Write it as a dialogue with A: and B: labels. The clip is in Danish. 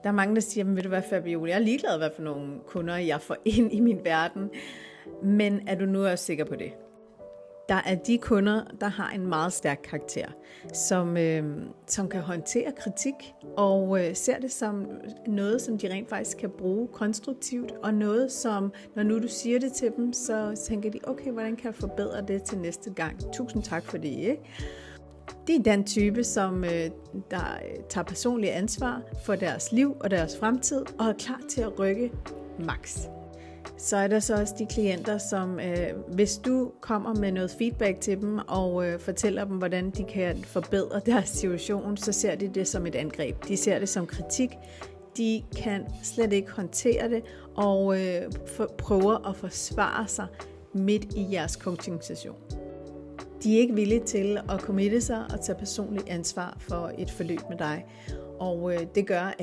A: Der er mange, der siger, ved du hvad, Fabiola, jeg er ligeglad, hvad for nogle kunder jeg får ind i min verden. Men er du nu også sikker på det? Der er de kunder, der har en meget stærk karakter, som kan håndtere kritik og ser det som noget, som de rent faktisk kan bruge konstruktivt, og noget, som når nu du siger det til dem, så tænker de, okay, hvordan kan jeg forbedre det til næste gang? Tusind tak for det, ikke? Det er den type, som der tager personlig ansvar for deres liv og deres fremtid, og er klar til at rykke max. Så er der så også de klienter, som hvis du kommer med noget feedback til dem og fortæller dem, hvordan de kan forbedre deres situation, så ser de det som et angreb. De ser det som kritik. De kan slet ikke håndtere det og prøver at forsvare sig midt i jeres coaching-session. De er ikke villige til at committe sig og tage personligt ansvar for et forløb med dig. Og det gør, at